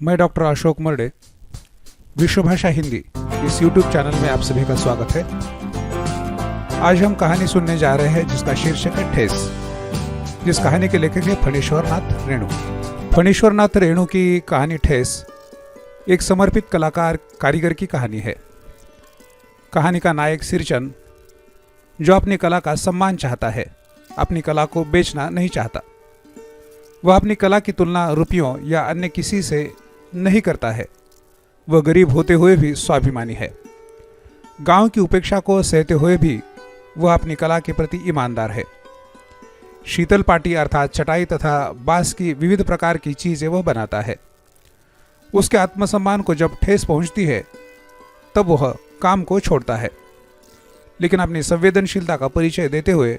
मैं डॉक्टर अशोक मरडे, विश्व भाषा हिंदी इस यूट्यूब चैनल में आप सभी का स्वागत है। आज हम कहानी सुनने जा रहे हैं जिसका शीर्षक है ठेस। जिस कहानी के लेखक है फणीश्वर नाथ रेणु। फणीश्वर नाथ रेणु की कहानी ठेस एक समर्पित कलाकार कारीगर की कहानी है। कहानी का नायक सिरचन, जो अपनी कला का सम्मान चाहता है, अपनी कला को बेचना नहीं चाहता। वह अपनी कला की तुलना रुपयों या अन्य किसी से नहीं करता है। वह गरीब होते हुए भी स्वाभिमानी है। गांव की उपेक्षा को सहते हुए भी वह अपनी कला के प्रति ईमानदार है। शीतल पाटी अर्थात चटाई तथा बांस की विविध प्रकार की चीजें वह बनाता है। उसके आत्मसम्मान को जब ठेस पहुंचती है तब वह काम को छोड़ता है, लेकिन अपनी संवेदनशीलता का परिचय देते हुए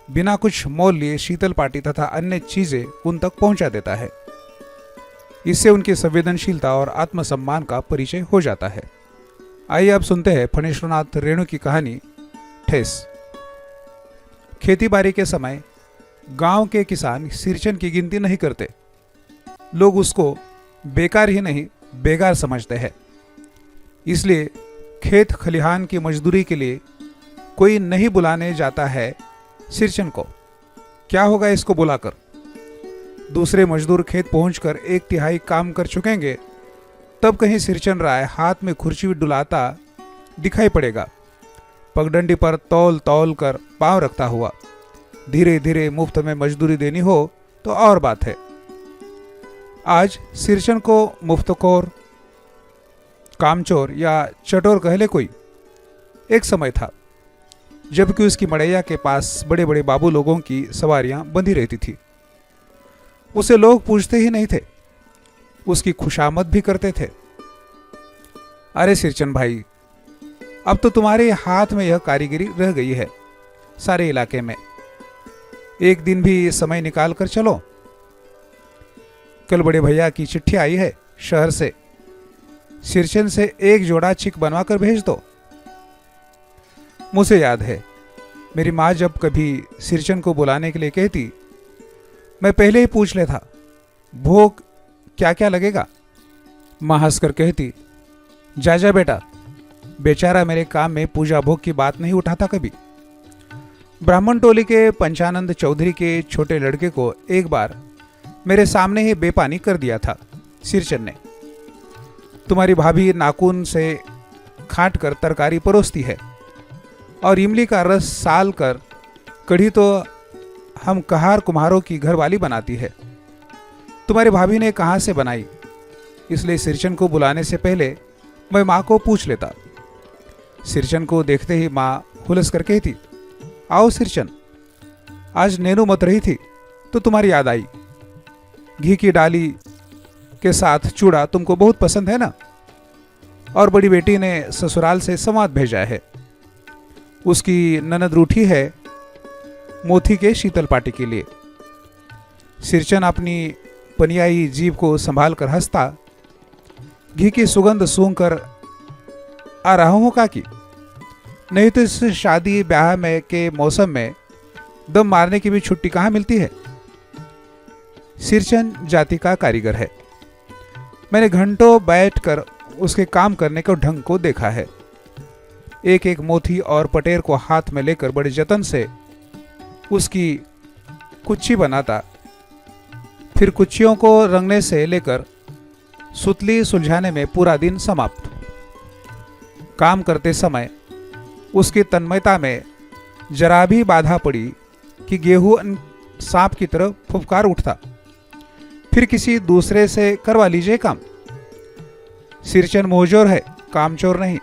बिना कुछ मोल लिए शीतल पाटी तथा अन्य चीजें उन तक पहुंचा देता है। इससे उनकी संवेदनशीलता और आत्मसम्मान का परिचय हो जाता है। आइए अब सुनते हैं फणीश्वर नाथ रेणु की कहानी ठेस। खेतीबाड़ी के समय गांव के किसान सिरचन की गिनती नहीं करते। लोग उसको बेकार ही नहीं बेगार समझते हैं। इसलिए खेत खलिहान की मजदूरी के लिए कोई नहीं बुलाने जाता है सिरचन को। क्या होगा इसको बुलाकर? दूसरे मजदूर खेत पहुंचकर 1/3 काम कर चुकेंगे, तब कहीं सिरचन राय हाथ में खुर्ची डुलाता दिखाई पड़ेगा, पगडंडी पर तौल तौल कर पांव रखता हुआ। धीरे धीरे मुफ्त में मजदूरी देनी हो तो और बात है। आज सिरचन को मुफ्तखोर, कामचोर या चटोर कह ले कोई। एक समय था जबकि उसकी मड़ैया के पास बड़े बड़े बाबू लोगों की सवारियां बंधी रहती थी। उसे लोग पूछते ही नहीं थे, उसकी खुशामद भी करते थे। अरे सिरचन भाई, अब तो तुम्हारे हाथ में यह कारीगरी रह गई है सारे इलाके में। एक दिन भी समय निकाल कर चलो। कल बड़े भैया की चिट्ठी आई है शहर से, सिरचन से एक जोड़ा चिक बनवा कर भेज दो। मुझे याद है, मेरी माँ जब कभी सिरचन को बुलाने के लिए कहती, मैं पहले ही पूछ लेता भोग क्या क्या लगेगा। माँ हंसकर कहती, जा जा बेटा, बेचारा मेरे काम में पूजा भोग की बात नहीं उठाता कभी। ब्राह्मण टोली के पंचानंद चौधरी के छोटे लड़के को एक बार मेरे सामने ही बेपानी कर दिया था सिरचन ने। तुम्हारी भाभी नाखून से खाट कर तरकारी परोसती है और इमली का रस साल कर कढ़ी तो हम कहार कुम्हारों की घरवाली बनाती है। तुम्हारी भाभी ने कहाँ से बनाई, इसलिए सिरचन को बुलाने से पहले मैं माँ को पूछ लेता। सिरचन को देखते ही माँ हुलस कर कहती, आओ सिरचन, आज नैनू मत रही थी तो तुम्हारी याद आई। घी की डाली के साथ चूड़ा तुमको बहुत पसंद है ना, और बड़ी बेटी ने ससुराल से संवाद भेजा है। उसकी ननद रूठी है मोती के शीतल पाटी के लिए। सिरचन अपनी पनियाई जीभ को संभाल कर हंसता, घी की सुगंध सूंघ कर आ रहा हूं काकी, नहीं तो इस शादी ब्याह में के मौसम में दम मारने की भी छुट्टी कहाँ मिलती है। सिरचन जाति का कारीगर है। मैंने घंटों बैठकर उसके काम करने के ढंग को देखा है। एक एक मोती और पटेर को हाथ में लेकर बड़े जतन से उसकी कुच्ची बनाता, फिर कुच्चियों को रंगने से लेकर सुतली सुलझाने में पूरा दिन समाप्त। काम करते समय उसकी तन्मयता में जरा भी बाधा पड़ी कि गेहूं सांप की तरह फुफकार उठता, फिर किसी दूसरे से करवा लीजिए काम। सिरचन मोहजोर है, कामचोर नहीं।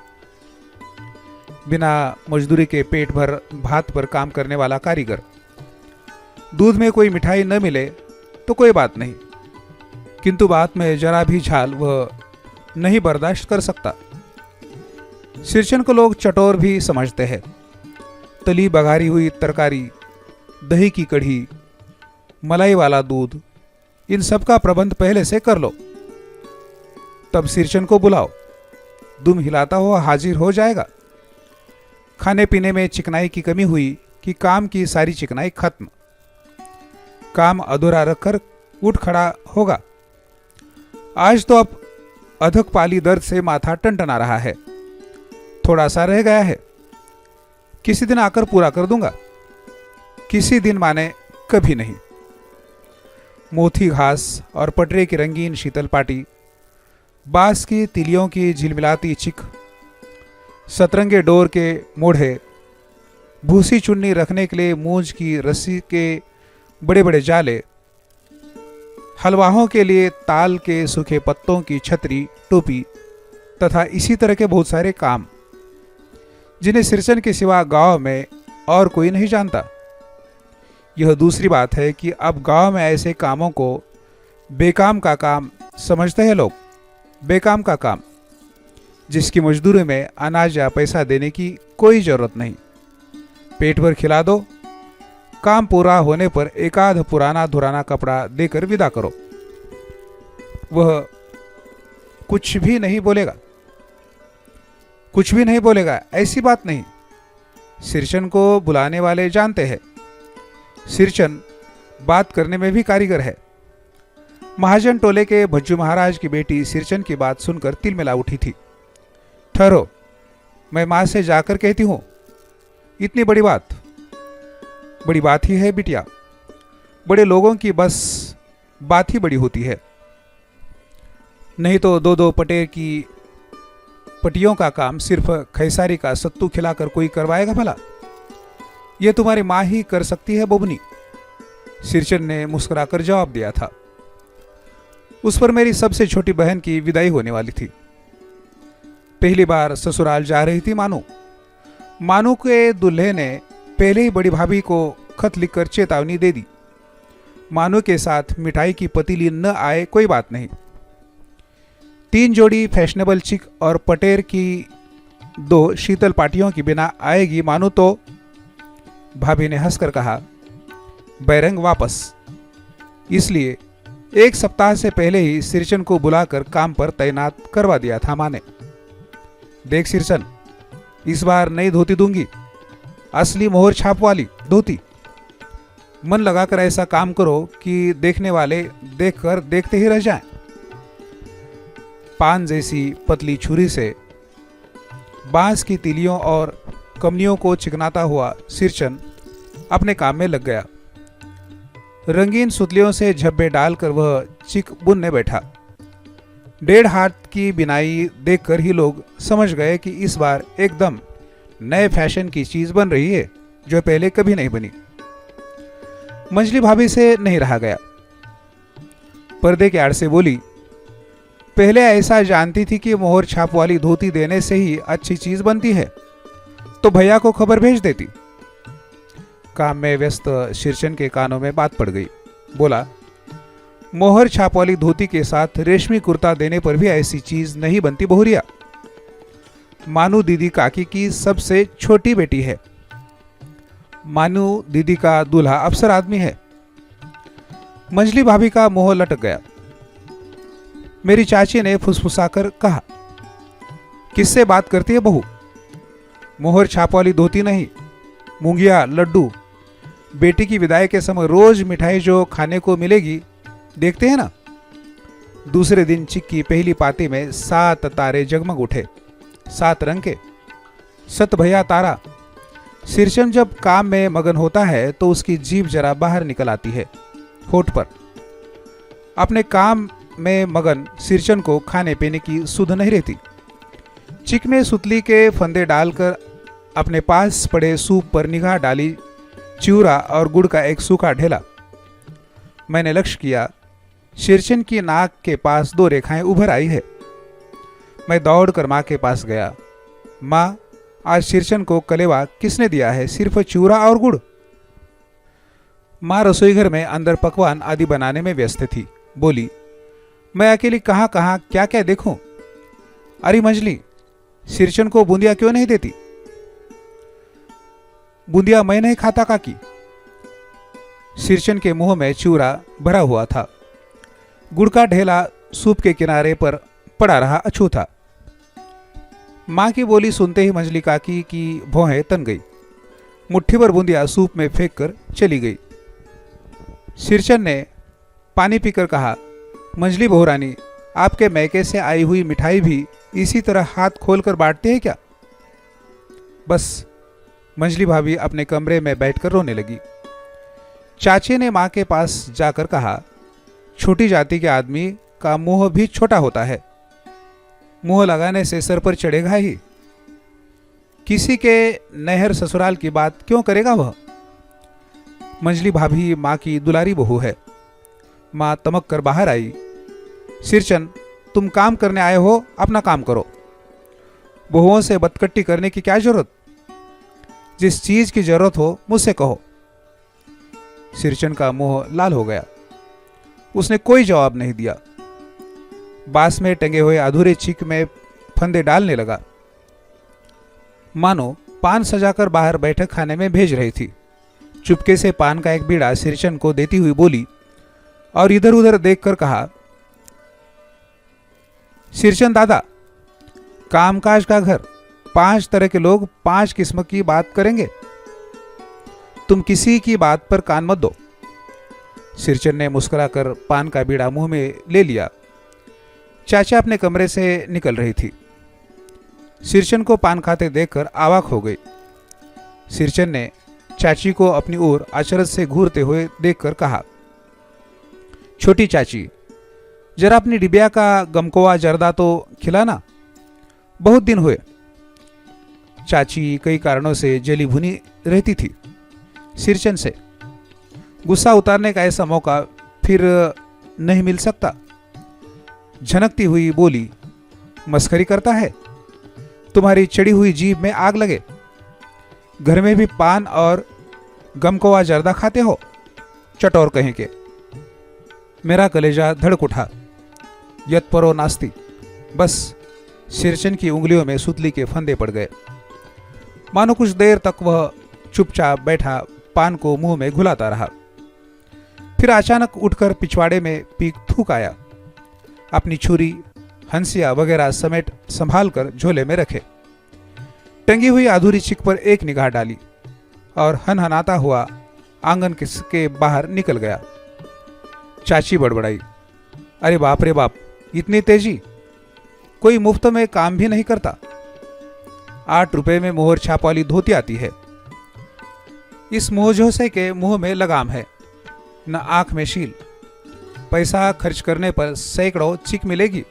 बिना मजदूरी के पेट भर भात पर काम करने वाला कारीगर। दूध में कोई मिठाई न मिले तो कोई बात नहीं, किंतु बात में जरा भी झाल वह नहीं बर्दाश्त कर सकता। सिरचन को लोग चटोर भी समझते हैं। तली बघारी हुई तरकारी, दही की कढ़ी, मलाई वाला दूध, इन सब का प्रबंध पहले से कर लो। तब सिरचन को बुलाओ, दुम हिलाता हुआ हाजिर हो जाएगा। खाने पीने में चिकनाई की कमी हुई कि काम की सारी चिकनाई खत्म। काम अधूरा रखकर उठ खड़ा होगा। आज तो अब अधक पाली दर्द से माथा टनटना रहा है। थोड़ा सा रह गया है, किसी दिन आकर पूरा कर दूंगा। किसी दिन माने कभी नहीं। मोथी घास और पटरे की रंगीन शीतल पाटी, बांस की तिलियों की झिलमिलाती चिक, सतरंगे डोर के मोढ़े, भूसी चुन्नी रखने के लिए मूंज की रस्सी के बड़े बड़े जाले, हलवाहों के लिए ताल के सूखे पत्तों की छतरी टोपी तथा इसी तरह के बहुत सारे काम जिन्हें सिरचन के सिवा गांव में और कोई नहीं जानता। यह दूसरी बात है कि अब गांव में ऐसे कामों को बेकाम का काम समझते हैं लोग। बेकाम का काम जिसकी मजदूरी में अनाज या पैसा देने की कोई जरूरत नहीं। पेट भर खिला दो, काम पूरा होने पर एकाध पुराना धुराना कपड़ा देकर विदा करो। वह कुछ भी नहीं बोलेगा, कुछ भी नहीं बोलेगा, ऐसी बात नहीं। सिरचन को बुलाने वाले जानते हैं, सिरचन बात करने में भी कारीगर है। महाजन टोले के भज्जू महाराज की बेटी सिरचन की बात सुनकर तिलमिला उठी थी। ठहरो, मैं मां से जाकर कहती हूं। इतनी बड़ी बात ही है बिटिया। बड़े लोगों की बस बात ही बड़ी होती है। नहीं तो दो दो पटेर की पटियों का काम सिर्फ खैसारी का सत्तू खिलाकर कोई करवाएगा भला? यह तुम्हारी मां ही कर सकती है बोबनी, सिरचन ने मुस्कुराकर जवाब दिया था। उस पर मेरी सबसे छोटी बहन की विदाई होने वाली थी। पहली बार ससुराल जा रही थी मानू के दूल्हे ने पहले ही बड़ी भाभी को खत लिखकर चेतावनी दे दी। मानू के साथ मिठाई की पतीली न आए कोई बात नहीं। 3 जोड़ी फैशनेबल चिक और पटेर की 2 शीतल पाटियों की बिना आएगी मानू तो। भाभी ने हंसकर कहा, बैरंग वापस। इसलिए 1 सप्ताह से पहले ही सिरचन को बुलाकर काम पर तैनात करवा दिया था मां ने। देख सिरचन, इस बार नई धोती दूंगी, असली मोहर छाप वाली धोती। मन लगाकर ऐसा काम करो कि देखने वाले देखकर देखते ही रह जाएं। पान जैसी पतली छुरी से बांस की तिलियों और कमनियों को चिकनाता हुआ सिरचन अपने काम में लग गया। रंगीन सुतलियों से झब्बे डालकर वह चिक बुनने बैठा। 1.5 हाथ की बिनाई देखकर ही लोग समझ गए कि इस बार एकदम नए फैशन की चीज बन रही है, जो पहले कभी नहीं बनी। मंजली भाभी से नहीं रहा गया। पर्दे के आड़ से बोली, पहले ऐसा जानती थी कि मोहर छाप वाली धोती देने से ही अच्छी चीज बनती है, तो भैया को खबर भेज देती। काम में व्यस्त सिरचन के कानों में बात पड़ गई। बोला, मोहर छाप वाली धोती के साथ रेशमी कुर्ता देने पर भी ऐसी चीज नहीं बनती बहुरिया। मानू दीदी काकी की सबसे छोटी बेटी है। मानू दीदी का दूल्हा अफसर आदमी है। मंजली भाभी का मुंह लटक गया। मेरी चाची ने फुसफुसाकर कहा, किससे बात करती है बहू? मोहर छाप वाली धोती नहीं, मूंगिया लड्डू। बेटी की विदाई के समय रोज मिठाई जो खाने को मिलेगी, देखते हैं ना। दूसरे दिन चिक की पहली पाती में 7 तारे जगमग उठे, 7 रंग के। 7 भैया तारा। सिरचन जब काम में मगन होता है तो उसकी जीभ जरा बाहर निकल आती है होठ पर। अपने काम में मगन सिरचन को खाने पीने की सुध नहीं रहती। चिक में सुतली के फंदे डालकर अपने पास पड़े सूप पर निगाह डाली। चिवड़ा और गुड़ का एक सूखा ढेला। मैंने लक्ष्य किया, सिरचन की नाक के पास 2 रेखाएं उभर आई है। मैं दौड़कर मां के पास गया। मां, आज सिरचन को कलेवा किसने दिया है? सिर्फ चिवड़ा और गुड़? मां रसोईघर में अंदर पकवान आदि बनाने में व्यस्त थी। बोली, मैं अकेली कहां कहां क्या क्या देखूं? अरे मंजली, सिरचन को बूंदिया क्यों नहीं देती? बूंदिया मैं नहीं खाता काकी। सिरचन के मुंह में चिवड़ा भरा हुआ था। गुड़ का ढेला सूप के किनारे पर पड़ा रहा अछूता। मां की बोली सुनते ही मंजली काकी की भौहें तन गई। मुट्ठी भर बूंदिया सूप में फेंक कर चली गई। सिरचन ने पानी पीकर कहा, मंजली बहुरानी, आपके मैके से आई हुई मिठाई भी इसी तरह हाथ खोलकर बांटते हैं क्या? बस मंजली भाभी अपने कमरे में बैठकर रोने लगी। चाची ने मां के पास जाकर कहा, छोटी जाति के आदमी का मुंह भी छोटा होता है, मुंह लगाने से सर पर चढ़ेगा ही। किसी के नहर ससुराल की बात क्यों करेगा वह? मंजली भाभी मां की दुलारी बहू है। मां तमक कर बाहर आई। सिरचन, तुम काम करने आए हो, अपना काम करो। बहुओं से बदकट्टी करने की क्या जरूरत? जिस चीज की जरूरत हो मुझसे कहो। सिरचन का मुंह लाल हो गया। उसने कोई जवाब नहीं दिया। बांस में टंगे हुए अधूरे चिक में फंदे डालने लगा। मानो पान सजाकर बाहर बैठक खाने में भेज रही थी। चुपके से पान का एक बीड़ा सिरचन को देती हुई बोली और इधर उधर देखकर कहा, सिरचन दादा, कामकाज का घर, 5 तरह के लोग 5 किस्म की बात करेंगे। तुम किसी की बात पर कान मत दो। सिरचन ने मुस्कुराकर पान का बीड़ा मुंह में ले लिया। चाचा अपने कमरे से निकल रही थी। सिरचन को पान खाते देखकर अवाक हो गई। सिरचन ने चाची को अपनी ओर अचरज से घूरते हुए देखकर कहा, छोटी चाची, जरा अपनी डिबिया का गमकोआ जर्दा तो खिलाना, बहुत दिन हुए। चाची कई कारणों से जली भुनी रहती थी। सिरचन से गुस्सा उतारने का ऐसा मौका फिर नहीं मिल सकता। झनकती हुई बोली, मस्करी करता है? तुम्हारी चढ़ी हुई जीभ में आग लगे। घर में भी पान और गमकोआ जर्दा खाते हो, चटोर कहीं के। मेरा कलेजा धड़क उठा। यत परो नास्ती। बस सिरचन की उंगलियों में सुतली के फंदे पड़ गए। मानो कुछ देर तक वह चुपचाप बैठा पान को मुंह में घुलाता रहा। फिर अचानक उठकर पिछवाड़े में पीक थूक आया। अपनी छुरी, हंसिया वगैरह समेट संभाल कर झोले में रखे। टंगी हुई अधूरी चिक पर एक निगाह डाली और हनहनाता हुआ आंगन के बाहर निकल गया। चाची बड़बड़ाई, अरे बाप रे बाप, इतनी तेजी! कोई मुफ्त में काम भी नहीं करता। 8 रुपए में मोहर छाप वाली धोती आती है। इस मोहझोसे के मुंह में लगाम है, न आंख में शील। पैसा खर्च करने पर सैकड़ों चिक मिलेगी।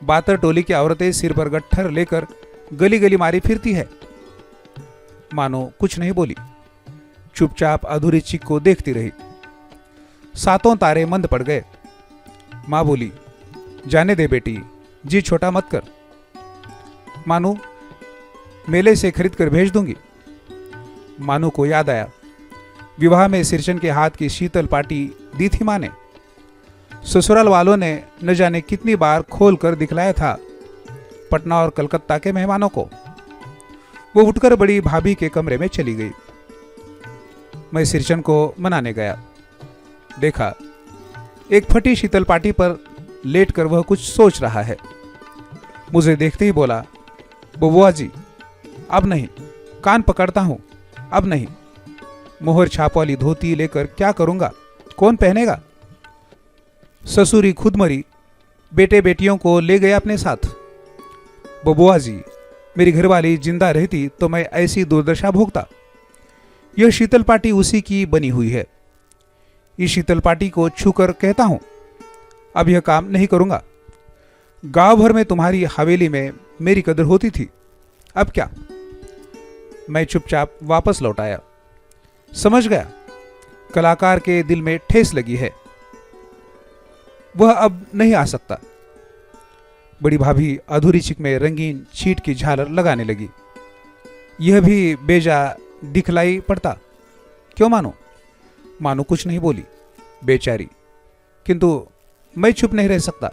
बातर टोली की औरतें सिर पर गट्ठर लेकर गली गली मारी फिरती है। मानो कुछ नहीं बोली, चुपचाप अधूरी चिक को देखती रही। 7 तारे मंद पड़ गए। मां बोली, जाने दे बेटी, जी छोटा मत कर। मानू मेले से खरीद कर भेज दूंगी। मानू को याद आया, विवाह में सिरचन के हाथ की शीतल पाटी दी थी मां ने। ससुराल वालों ने न जाने कितनी बार खोल कर दिखलाया था पटना और कलकत्ता के मेहमानों को। वो उठकर बड़ी भाभी के कमरे में चली गई। मैं सिरचन को मनाने गया। देखा, एक फटी शीतल पाटी पर लेटकर वह कुछ सोच रहा है। मुझे देखते ही बोला, बुआ जी, अब नहीं, कान पकड़ता हूं, अब नहीं। मोहर छाप वाली धोती लेकर क्या करूंगा? कौन पहनेगा? ससुरी खुद मरी, बेटे बेटियों को ले गए अपने साथ। बुआ जी, मेरी घरवाली जिंदा रहती तो मैं ऐसी दुर्दशा भोगता। यह शीतल पाटी उसी की बनी हुई है। इस शीतल पाटी को छूकर कहता हूं, अब यह काम नहीं करूंगा। गांव भर में तुम्हारी हवेली में मेरी कदर होती थी, अब क्या? मैं चुपचाप वापस लौट आया। समझ गया, कलाकार के दिल में ठेस लगी है, वह अब नहीं आ सकता। बड़ी भाभी अधूरी चिक में रंगीन छीट की झालर लगाने लगी। यह भी बेजा दिखलाई पड़ता। क्यों मानो? मानो कुछ नहीं बोली, बेचारी। किंतु मैं चुप नहीं रह सकता।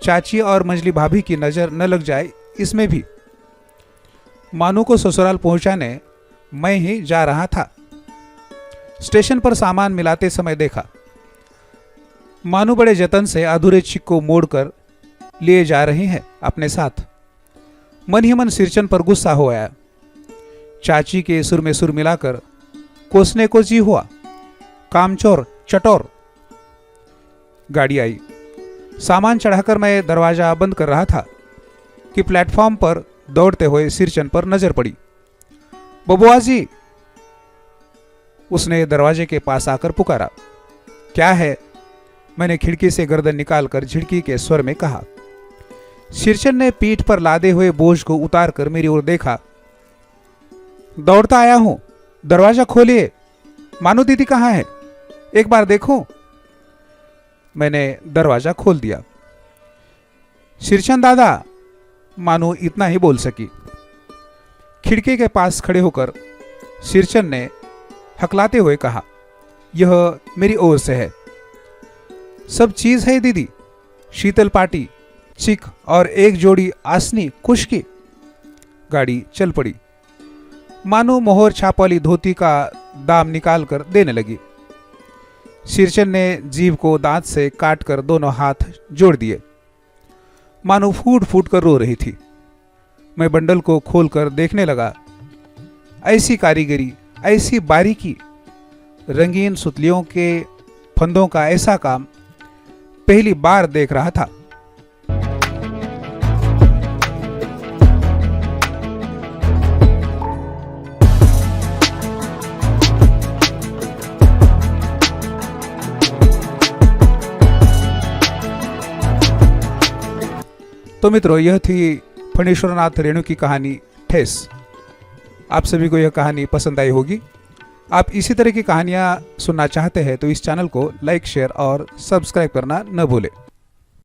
चाची और मंजली भाभी की नजर न लग जाए इसमें भी। मानो को ससुराल पहुंचाने मैं ही जा रहा था। स्टेशन पर सामान मिलाते समय देखा, मानो बड़े जतन से अधूरे चिक को मोड़कर लिए जा रही हैं अपने साथ। मन ही मन सिरचन पर गुस्सा हो आया। चाची के सुर में सुर मिलाकर कोसने को जी हुआ, कामचोर, चटोर। गाड़ी आई। सामान चढ़ाकर मैं दरवाजा बंद कर रहा था कि प्लेटफॉर्म पर दौड़ते हुए सिरचन पर नजर पड़ी। बबुआ जी, उसने दरवाजे के पास आकर पुकारा। क्या है? मैंने खिड़की से गर्दन निकालकर झिड़की के स्वर में कहा। सिरचन ने पीठ पर लादे हुए बोझ को उतारकर मेरी ओर देखा। दौड़ता आया हूं, दरवाजा खोलिए। मानो दीदी कहाँ है? एक बार देखो। मैंने दरवाजा खोल दिया। सिरचन दादा, मानो इतना ही बोल सकी। खिड़की के पास खड़े होकर सिरचन ने हकलाते हुए कहा, यह मेरी ओर से है। सब चीज है दीदी, शीतल पाटी, चिक और एक जोड़ी आसनी कुश की। गाड़ी चल पड़ी। मानो मोहर छाप वाली धोती का दाम निकाल कर देने लगी। सिरचन ने जीभ को दांत से काटकर दोनों हाथ जोड़ दिए, मानो फूट फूट कर रो रही थी। मैं बंडल को खोलकर देखने लगा। ऐसी कारीगरी, ऐसी बारीकी, रंगीन सुतलियों के फंदों का ऐसा काम पहली बार देख रहा था। तो मित्रों, यह थी फणीश्वरनाथ रेणु की कहानी ठेस। आप सभी को यह कहानी पसंद आई होगी। आप इसी तरह की कहानियां सुनना चाहते हैं तो इस चैनल को लाइक, शेयर और सब्सक्राइब करना न भूलें।